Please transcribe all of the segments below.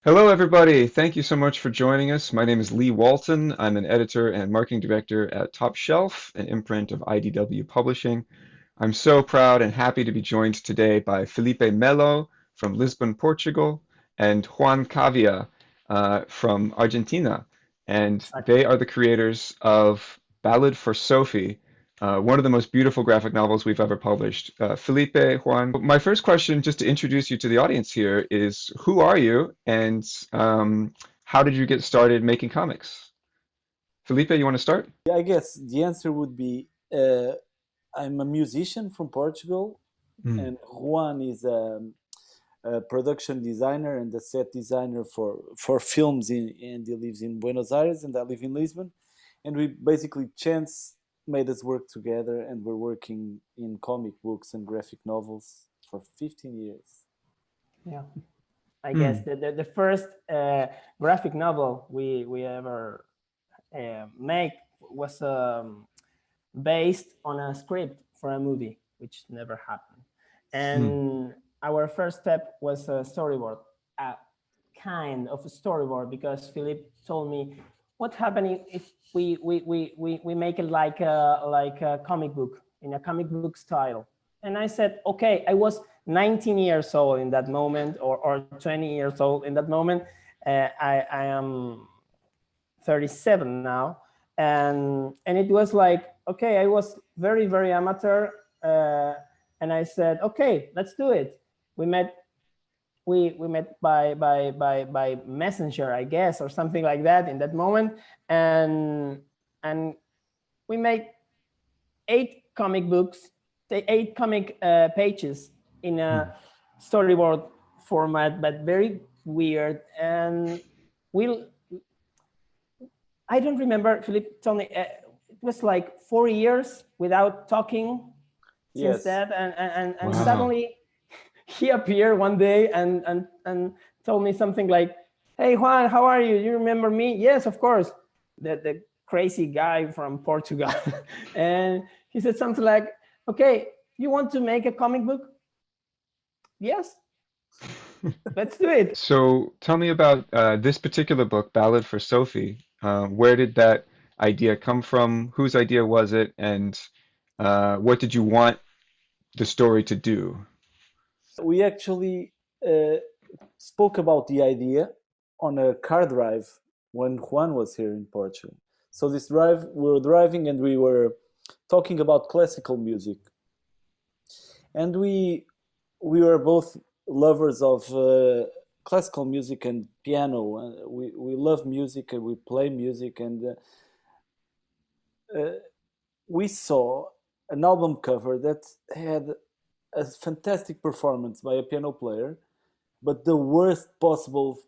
Hello, everybody. Thank you so much for joining us. My name is Lee Walton. I'm an editor and marketing director at Top Shelf, an imprint of IDW Publishing. I'm so proud and happy to be joined today by Filipe Melo from Lisbon, Portugal, and Juan Cavia from Argentina. And Exactly. they are the creators of Ballad for Sophie, one of the most beautiful graphic novels we've ever published. Felipe, Juan, my first question, just to introduce you to the audience here, is who are you and how did you get started making comics? Felipe, you want to start? I guess the answer would be I'm a musician from Portugal, Mm, and Juan is a production designer and a set designer for films and he lives in Buenos Aires and I live in Lisbon, and we basically chance made us work together, and we're working in comic books and graphic novels for 15 years. Yeah. I guess mm, the first graphic novel we ever make was based on a script for a movie, which never happened. mm, And our first step was a storyboard, a kind of a storyboard, because Philip told me, what happening if we make it like a comic book, in a comic book style? And I said, okay. I was 19 years old in that moment, or 20 years old in that moment. I am 37 now, and it was like, okay, I was very amateur, uh, and I said, okay, let's do it. We met we met by messenger, I guess, or something like that in that moment. And we made 8 comic books, the 8 comic pages in mm. a storyboard format, but very weird. And we I don't remember. Philip told me it was like 4 years without talking since Yes, that, and Wow. suddenly he appeared one day and told me something like, "Hey Juan, how are you? You remember me?" Yes, of course. The crazy guy from Portugal, and he said something like, "Okay, you want to make a comic book? Yes, let's do it." So tell me about this particular book, Ballad for Sophie. Where did that idea come from? Whose idea was it? And what did you want the story to do? we actually uh, spoke about the idea on a car drive when Juan was here in Portugal. So this drive, we were driving and we were talking about classical music, and we were both lovers of classical music and piano. We love music and we play music, and we saw an album cover that had a fantastic performance by a piano player, but the worst possible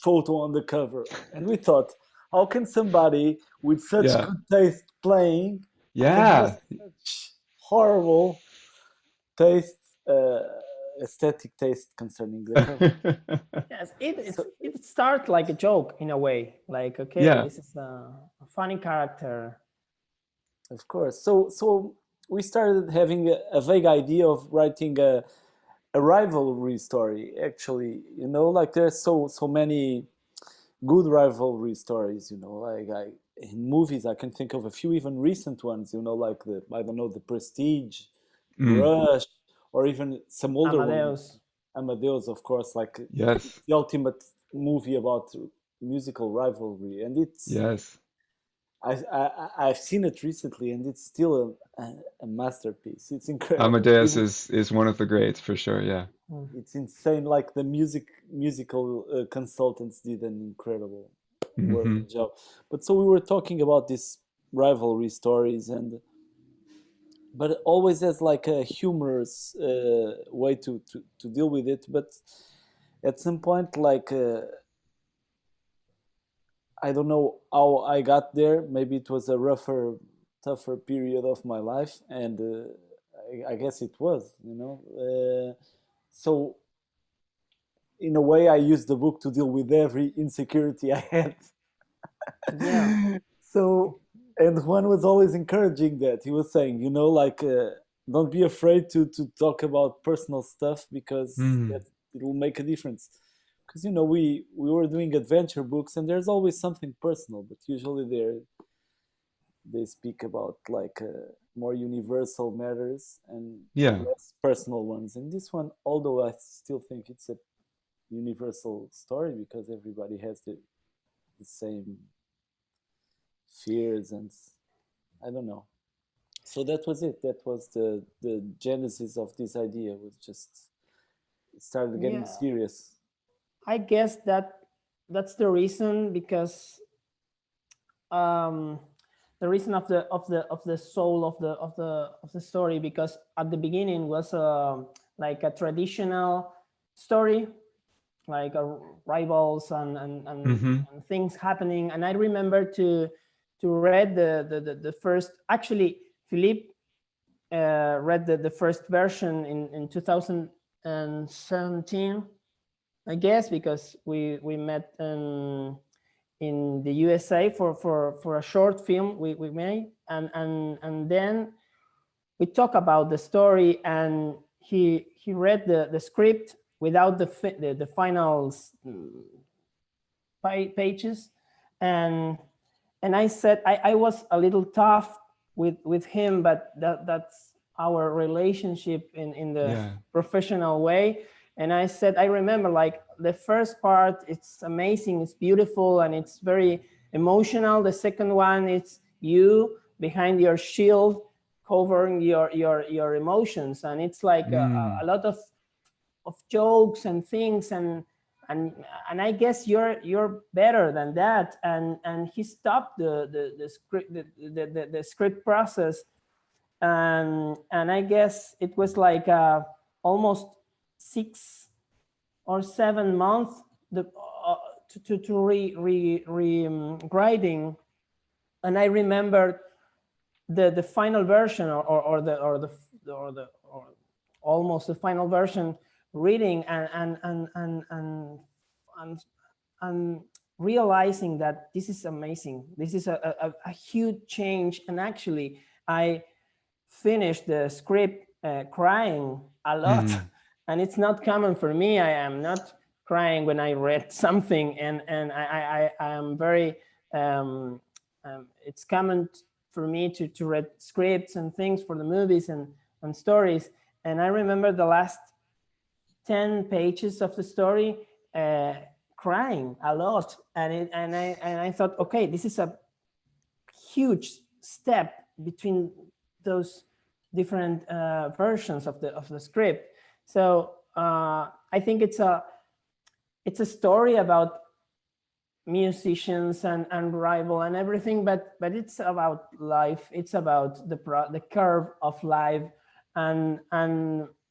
photo on the cover. And we thought, how can somebody with such Yeah. good taste playing can have Yeah. such horrible taste, aesthetic taste concerning the cover? Yes, So, it starts like a joke in a way. Like, okay, Yeah. this is a funny character. of course, so we started having a vague idea of writing a rivalry story. Actually, like there's so many good rivalry stories. Like in movies, I can think of a few even recent ones. Like the I don't know, the Prestige, Mm. Rush, or even some older ones. Amadeus. Amadeus, of course, like it's Yes. the ultimate movie about musical rivalry, and Yes. I've seen it recently, and it's still a masterpiece. It's incredible. Amadeus is one of the greats for sure. Yeah. Mm. It's insane. Like the musical consultants did an incredible work Hmm. and job. But so we were talking about these rivalry stories, and but always as like a humorous way to deal with it. But at some point, like I don't know how I got there. Maybe it was a rougher, tougher period of my life, and I guess it was. So in a way, I used the book to deal with every insecurity I had. Yeah. So, and Juan was always encouraging that. He was saying, like, don't be afraid to talk about personal stuff because Mm. that it'll make a difference. because we were doing adventure books, and there's always something personal, but usually they speak about like more universal matters and Yeah. less personal ones. And this one, although I still think it's a universal story because everybody has the same fears, and I don't know. So that was it. That was the genesis of this idea. Was just it started getting Yeah, serious. I guess that's the reason, because um, the reason of the soul of the story, because at the beginning was like a traditional story, like rivals Hmm. and things happening. And I remember to read the first, actually Philippe read the first version in 2017, I guess, because we met in the USA for a short film we made, and then we talk about the story, and he read the script without the final pages, and I said I was a little tough with him, but that's our relationship in the Yeah. professional way. And I said, I remember, like, the first part, it's amazing, it's beautiful, and it's very emotional. The second one, it's you behind your shield, covering your emotions, and it's like Mm. a lot of jokes and things, and and I guess you're better than that. And he stopped the script, the script process, and I guess it was like almost 6 or 7 months the to re writing. And I remember the final version, or almost the final version, reading and, and realizing that this is amazing. This is a huge change. And actually, I finished the script crying a lot, Mm. and it's not common for me. I am not crying when I read something, and I am very. It's common for me to read scripts and things for the movies and stories. And I remember the last 10 pages of the story, uh, crying a lot, and I thought, okay, this is a huge step between those different versions of the script. So I think it's a story about musicians and rival and everything, but it's about life. It's about the curve of life, and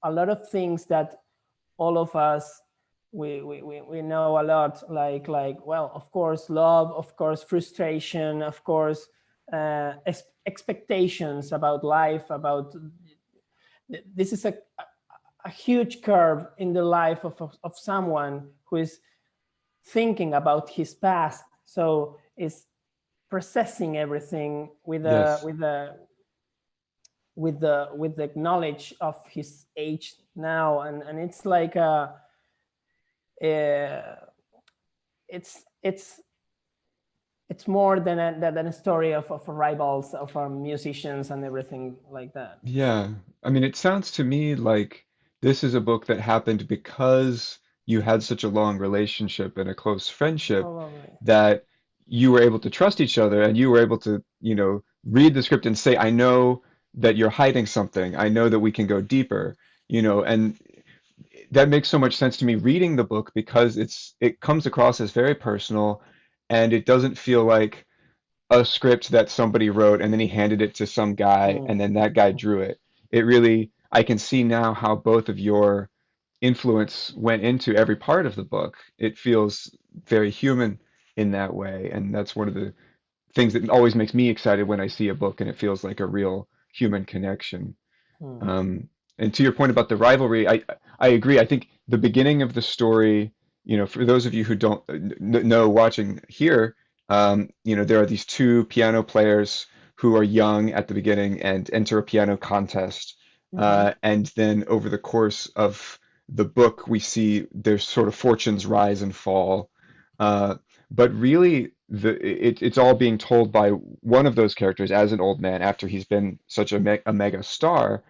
a lot of things that all of us we know a lot, like, well, of course, love, of course, frustration, of course, expectations about life, about this is a huge curve in the life of someone who is thinking about his past, so is processing everything Yes. with the knowledge of his age now. And it's like uh, it's it's more than a story of rivals, of our musicians and everything like that. Yeah. I mean, it sounds to me like this is a book that happened because you had such a long relationship and a close friendship Probably. that you were able to trust each other and you were able to, read the script and say, I know that you're hiding something. I know that we can go deeper, and that makes so much sense to me reading the book because it comes across as very personal and it doesn't feel like a script that somebody wrote and then he handed it to some guy Mm, and then that guy drew it. It really, I can see now how both of your influence went into every part of the book. It feels very human in that way, and that's one of the things that always makes me excited when I see a book and it feels like a real human connection. mm, Um, and to your point about the rivalry, I agree. I think the beginning of the story, for those of you who don't know watching here, there are these two piano players who are young at the beginning and enter a piano contest. mhm, And then over the course of the book, we see their sort of fortunes rise and fall. Uh, but really, it's all being told by one of those characters as an old man after he's been such a mega star,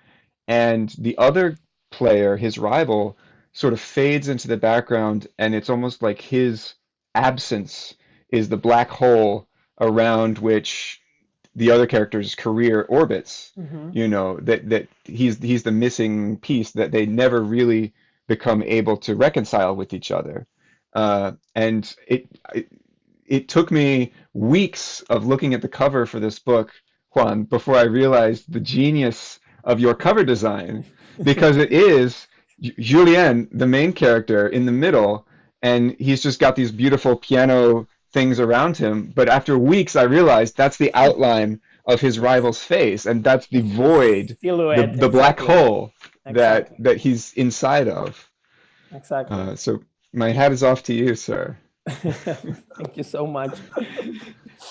and the other player, his rival, sort of fades into the background, and it's almost like his absence is the black hole around which the other character's career orbits. Mm-hmm. That he's the missing piece that they never really become able to reconcile with each other. And it took me weeks of looking at the cover for this book, Juan, before I realized the genius of your cover design, because it is Julien, the main character, in the middle, and he's just got these beautiful piano things around him. But after weeks, I realized that's the outline of his rival's face, and that's the void, Silhouette, the black exactly. hole that Exactly. that he's inside of. Exactly. So my hat is off to you, sir. Thank you so much.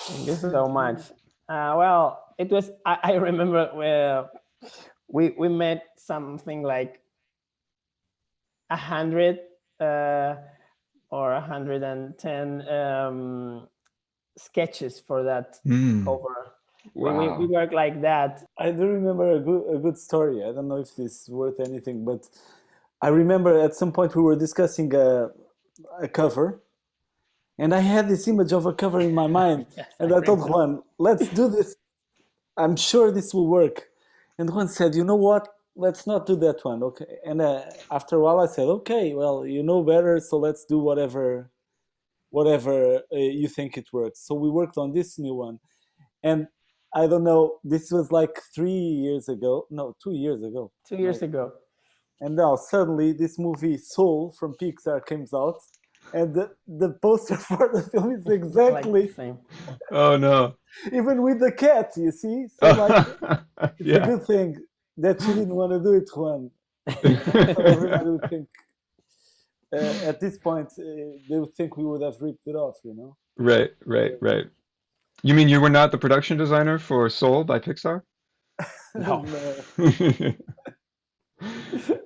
Thank you so much. Well, it was, I remember where we met something like 100 or 110 sketches for that cover. We Wow. work like that. I do remember a good story. I don't know if this is worth anything, but I remember at some point we were discussing a cover, and I had this image of a cover in my mind, Yes, and I told Juan, "Let's do this. I'm sure this will work." And Juan said, "You know what? Let's not do that one." Okay. And after a while, I said, "Okay, well, you know better, so let's do whatever you think it works." So we worked on this new one, and I don't know. This was like 3 years ago. No, 2 years ago. 2 years ago. And now suddenly this movie Soul from Pixar comes out, and the poster for the film is Like exactly the same. Oh no. even with the cat. You see, so like it's a Yeah. good thing that you didn't want to do it, Juan. So everybody would think at this point they would think we would have ripped it off. Right, right, right. You mean you were not the production designer for Soul by Pixar? No. No.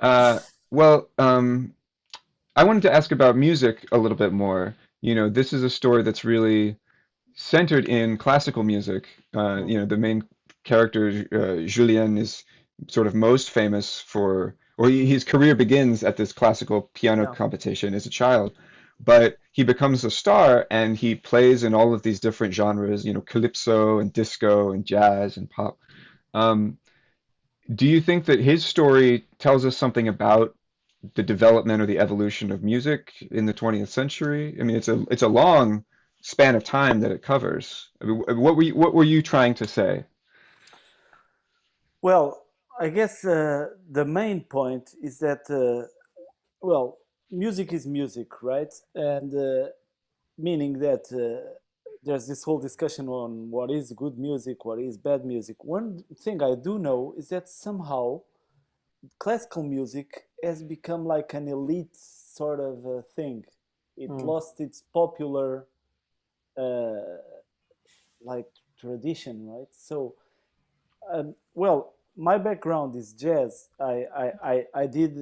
Uh, well, I wanted to ask about music a little bit more. This is a story that's really centered in classical music. The main character, Julien, is sort of most famous for, or his career begins at this classical piano Yeah. competition as a child, but he becomes a star and he plays in all of these different genres, calypso and disco and jazz and pop. Um, do you think that his story tells us something about the development or the evolution of music in the 20th century? I mean, it's a long span of time that it covers. I mean, what were you trying to say? Well, I guess the main point is that well, music is music, right? And meaning that there's this whole discussion on what is good music, what is bad music. One thing I do know is that somehow classical music has become like an elite sort of thing. It Mm. lost its popular uh, like tradition, right? So, well, my background is jazz. I did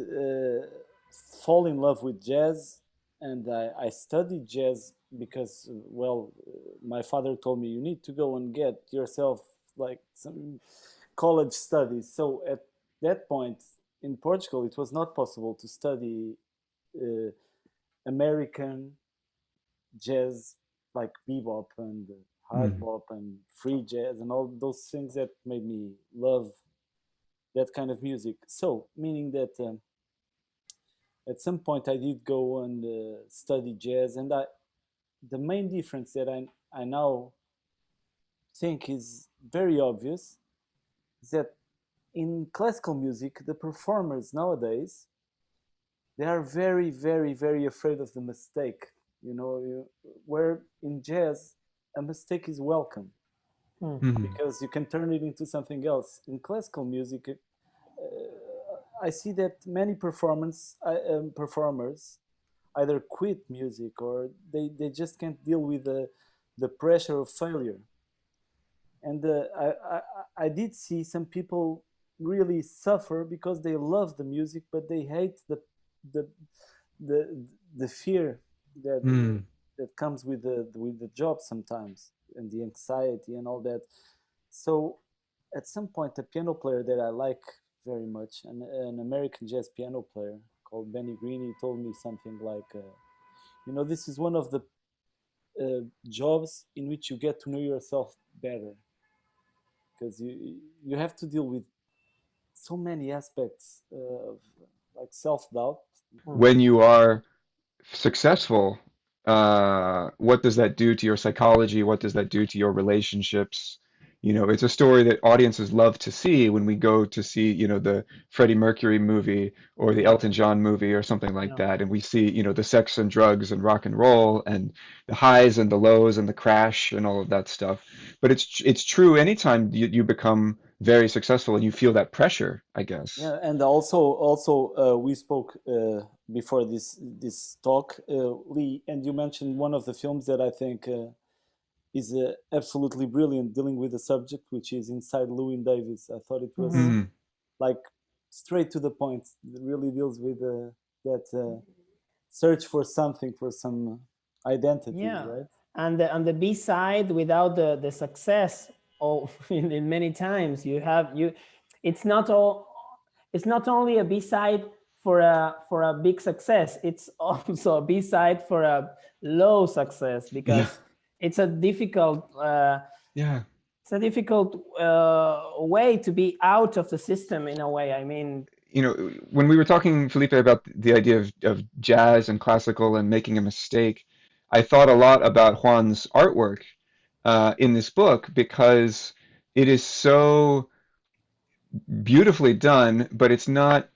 fall in love with jazz, and I studied jazz because, well, my father told me you need to go and get yourself like some college studies. So at that point in Portugal, it was not possible to study uh, American jazz like bebop and hard Mm, bop and free jazz and all those things that made me love that kind of music. So, meaning that at some point I did go and study jazz, and the main difference that I now think is very obvious is that in classical music, the performers nowadays they are very, very, very afraid of the mistake. Where in jazz, a mistake is welcome Mm. mm, because you can turn it into something else. In classical music, I see that many performers either quit music or they just can't deal with the pressure of failure. And I did see some people really suffer because they love the music, but they hate the the fear that Mm. that comes with the job sometimes, and the anxiety and all that. So at some point, a piano player that I like very much, an American jazz piano player called Benny Green, he told me something like, this is one of the jobs in which you get to know yourself better, because you have to deal with so many aspects of like self-doubt. When you are successful, what does that do to your psychology? What does that do to your relationships? It's a story that audiences love to see when we go to see, the Freddie Mercury movie or the Yeah, Elton John movie or something like yeah, that. And we see, the sex and drugs and rock and roll and the highs and the lows and the crash and all of that stuff. But it's true anytime you become very successful and you feel that pressure, I guess. Yeah, and also we spoke before this talk, Lee, and you mentioned one of the films that I think is absolutely brilliant, dealing with the subject, which is Inside Llewyn Davis. I thought it was Mm, like straight to the point. It really deals with that search for something, for some identity, yeah. right? And the B side, without the success, or in many times you, it's not all. It's not only a B side for a big success. It's also a B side for a low success, yeah, because it's a difficult. yeah. It's a difficult way to be out of the system in a way. I mean, When we were talking, Felipe, about the idea of jazz and classical and making a mistake, I thought a lot about Juan's artwork in this book because it is so beautifully done, but it's not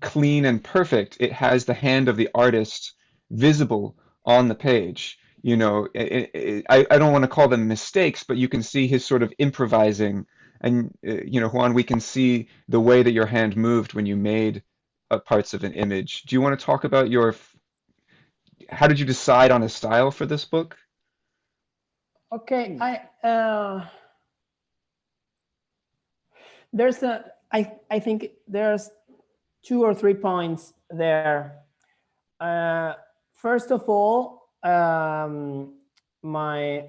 clean and perfect. It has the hand of the artist visible on the page. I don't want to call them mistakes, but you can see his sort of improvising. And, Juan, we can see the way that your hand moved when you made parts of an image. Do you want to talk about how did you decide on a style for this book? okay, there's I think there's 2 or 3 points there. Uh, First of all, my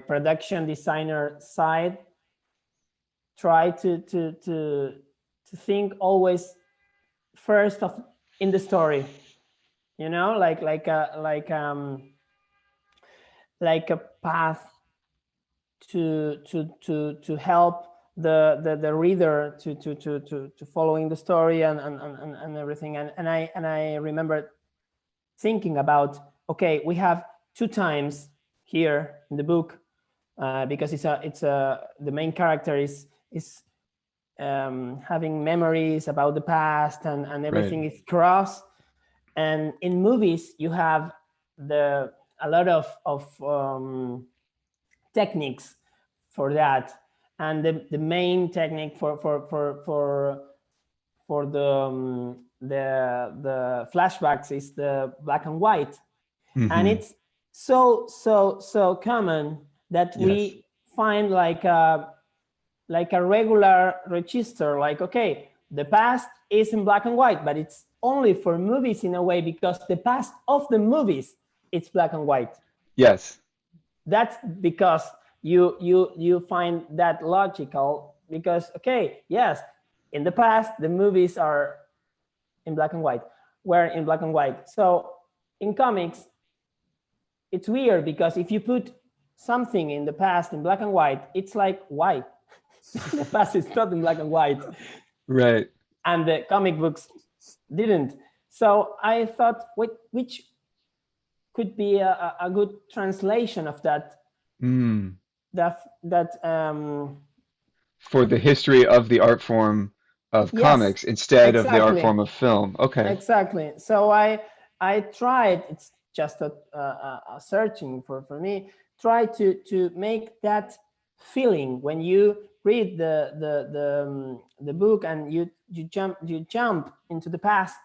production designer side try to think always first of in the story, like a path to help the reader to following the story and everything. And I remember thinking about, okay, we have 2 times here in the book, because it's a the main character is having memories about the past, and Right. everything is crossed. And in movies you have the a lot of techniques for that. And the main technique for the flashbacks is the black and white. And Hmm. it's so common that Yes. we find like a regular register, like, okay, the past is in black and white, but it's only for movies in a way, because the past of the movies, it's black and white. Yes. That's because you find that logical, because, okay, yes, in the past the movies are in black and white, were in black and white. So in comics it's weird, because if you put something in the past in black and white, it's like, why? The past is not in black and white, Right. and the comic books didn't. So I thought, which could be a good translation of Mm. that For the history of the art form of yes, comics instead of the art exactly, form of film. Okay. exactly. So I tried, it's just a searching for me, try to make that feeling when you read the book, and you jump into the past,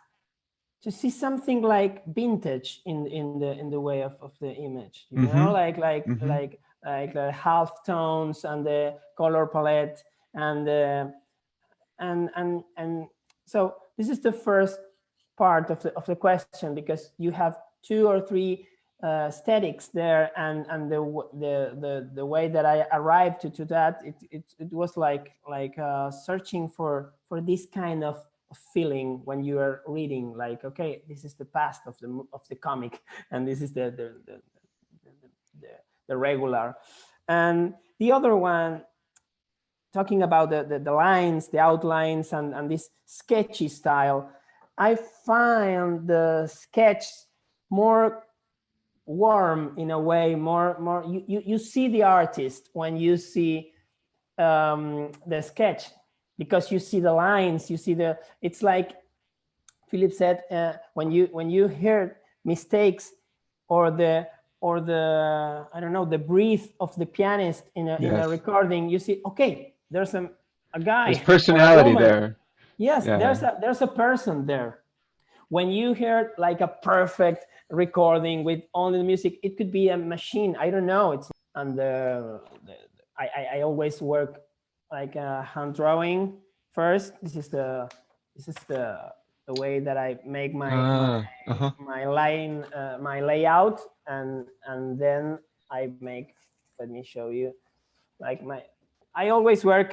to see something like vintage in the way of the image, Hmm. like like Hmm. like like the half tones and the color palette, and and so this is the first part of the question, because you have two or three aesthetics there, and the way that I arrived to that, it was like searching for this kind of feeling when you are reading, like, okay, this is the past of the comic, and this is the regular. And the other one, talking about the lines, the outlines, and this sketchy style, I find the sketch more warm in a way, more you see the artist when you see the sketch, because you see the lines, you see it's like Philip said, when you hear mistakes, or the I don't know, the breath of the pianist in a Yes. recording, you see, okay, there's a guy There's or a personality woman. there. Yes, Yeah. there's a person there. When you hear like a perfect recording with only the music, it could be a machine. I don't know. And I always work like a hand drawing first. This is the way that I make Uh-huh. my line, my layout, and then I make. Let me show you. Like I always work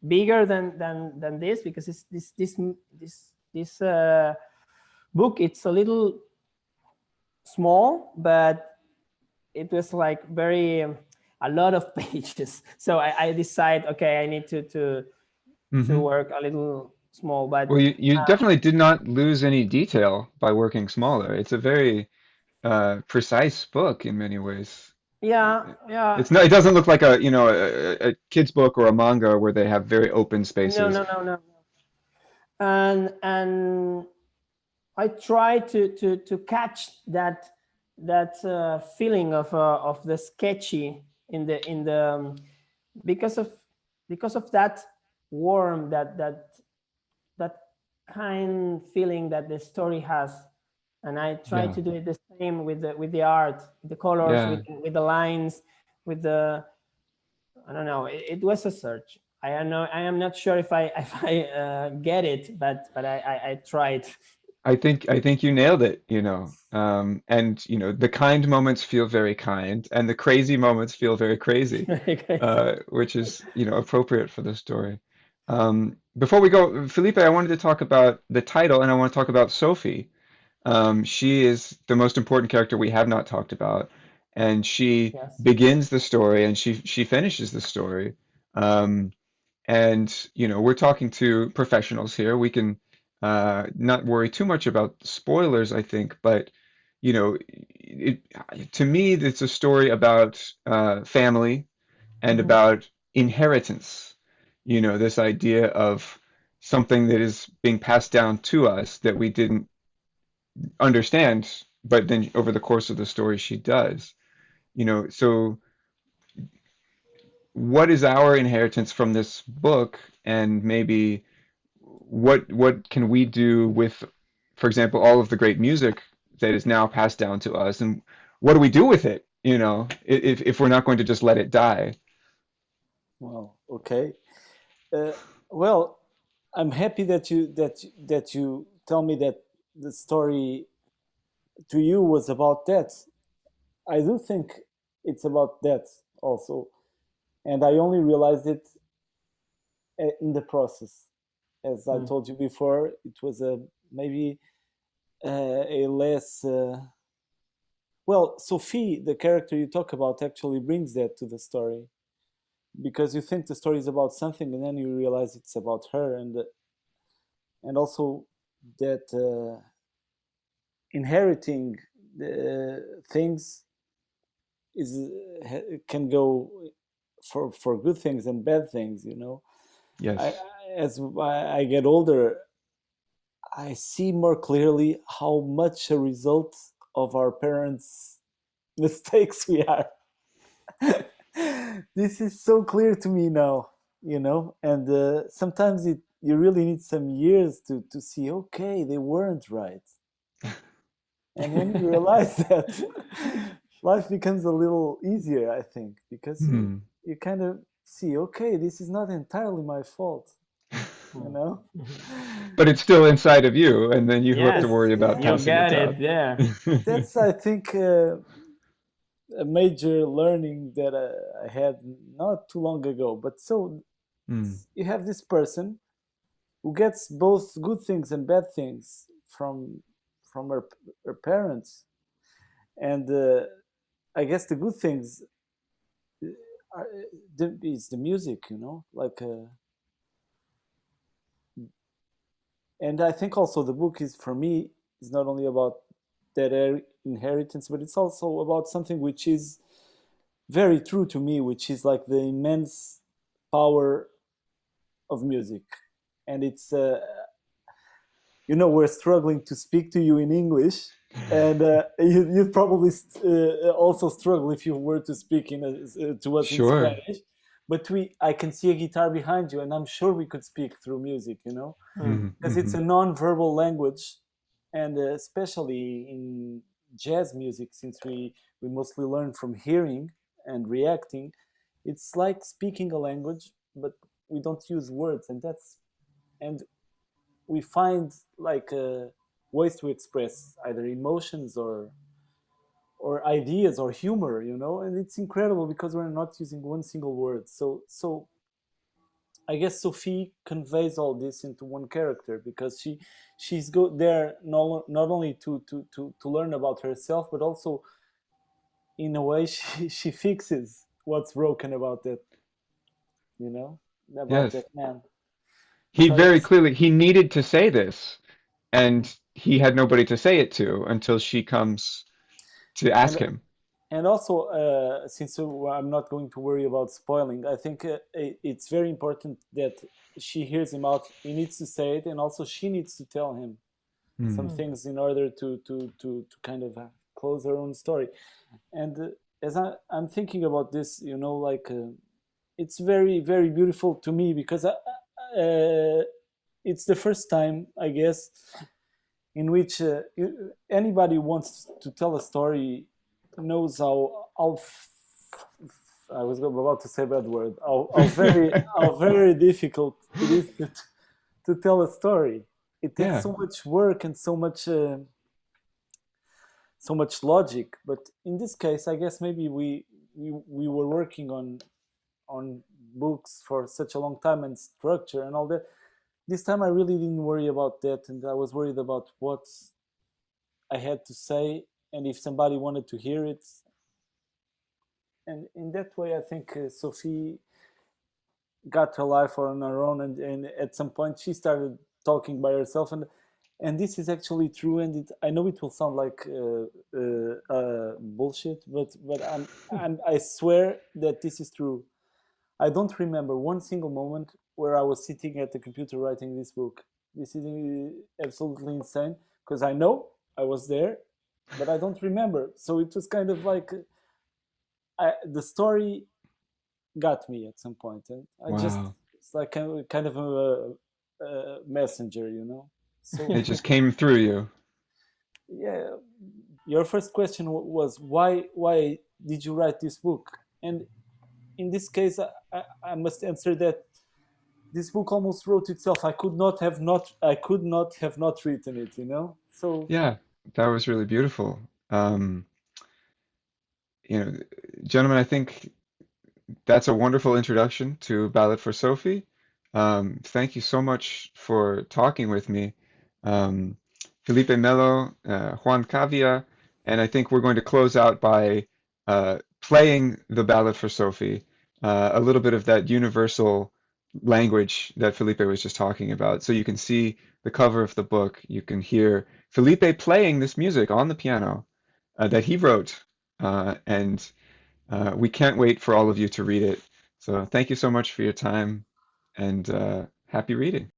bigger than this, because it's this book. It's a little small, but it was like very a lot of pages. So I decide, okay, I need to work a little small. But Well, you definitely did not lose any detail by working smaller. It's a very precise book in many ways. yeah, It's not, it doesn't look like a kid's book or a manga where they have very open spaces. no. And I try to catch that feeling of the sketchy in the because of that warm, that kind feeling that the story has. And I try Yeah. to do it the same with the art, the colors, Yeah. with the lines, with the, I don't know. It was a search. I am not sure if I get it, but I tried. I think you nailed it, and the kind moments feel very kind, and the crazy moments feel very crazy, which is appropriate for the story. Before we go, Felipe, I wanted to talk about the title, and I want to talk about Sophie. She is the most important character we have not talked about, and she Yes. begins the story and she finishes the story. Um, and we're talking to professionals here. We can not worry too much about spoilers, I think, but it, to me, it's a story about family and Mhm. about inheritance. This idea of something that is being passed down to us that we didn't understand, but then over the course of the story, she does. So what is our inheritance from this book, and maybe what can we do with, for example, all of the great music that is now passed down to us, and what do we do with it, if we're not going to just let it die? Well, okay. Uh, well, I'm happy that you tell me that the story to you was about that. I do think it's about that also, and I only realized it in the process. As I Mm. told you before, it was a maybe a less well. Sophie, the character you talk about, actually brings that to the story, because you think the story is about something, and then you realize it's about her, and also that inheriting things is can go for good things and bad things. Yes. As I get older, I see more clearly how much a result of our parents' mistakes we are. This is so clear to me now, and sometimes you really need some years to see, okay, they weren't right. And when you realize that, life becomes a little easier, I think, because you Hmm. you kind of see, okay, this is not entirely my fault. you know. But it's still inside of you, and then you have to Yes, worry about Yeah, you passing it got down. it there. that's I think a major learning that I had not too long ago. But so Mm, you have this person who gets both good things and bad things from her parents, and I guess the good things are, is the music, you know, like. And I think also the book is for me is not only about that inheritance, but it's also about something which is very true to me, which is like the immense power of music. And it's you know, we're struggling to speak to you in English, and you'd probably also struggle if you were to speak to us in sure. Spanish. But I can see a guitar behind you, and I'm sure we could speak through music, you know, Hmm, because it's a non-verbal language, and especially in jazz music, since we mostly learn from hearing and reacting, it's like speaking a language, but we don't use words, and we find like ways to express either emotions or ideas or humor, you know, and it's incredible because we're not using one single word. So I guess Sophie conveys all this into one character because she's there not only to learn about herself, but also in a way she fixes what's broken about that, you know, about Yes. that man. He So I very guess. clearly, he needed to say this, and he had nobody to say it to until she comes to ask and him. And also, since I'm not going to worry about spoiling, I think it's very important that she hears him out. He needs to say it, and also she needs to tell him some Mm, things in order to kind of close her own story. And as I'm thinking about this, you know, like it's very, very beautiful to me because it's the first time, I guess, in which anybody who wants to tell a story knows I was about to say a bad word. How very difficult it is to tell a story. It takes yeah. so much work and so much logic. But in this case, I guess maybe we were working on books for such a long time and structure and all that. This time, I really didn't worry about that, and I was worried about what I had to say and if somebody wanted to hear it. And in that way, I think Sophie got her life on her own, and at some point she started talking by herself, and this is actually true. And I know it will sound like bullshit, but I swear that this is true. I don't remember one single moment where I was sitting at the computer writing this book. This is absolutely insane because I know I was there, but I don't remember. So it was kind of like the story got me at some point, and I just Wow. it's like kind of a messenger, you know. It So just came through you. yeah, your first question was why did you write this book? And in this case, I must answer that this book almost wrote itself. I could not have not written it, you know. So Yeah, that was really beautiful. Um, you know, gentlemen, I think that's a wonderful introduction to Ballad for Sophie. Thank you so much for talking with me. Um, Filipe Melo, Juan Cavia, and I think we're going to close out by playing the Ballad for Sophie, a little bit of that universal language that Felipe was just talking about. So you can see the cover of the book, you can hear Felipe playing this music on the piano that he wrote, and we can't wait for all of you to read it. So thank you so much for your time and happy reading.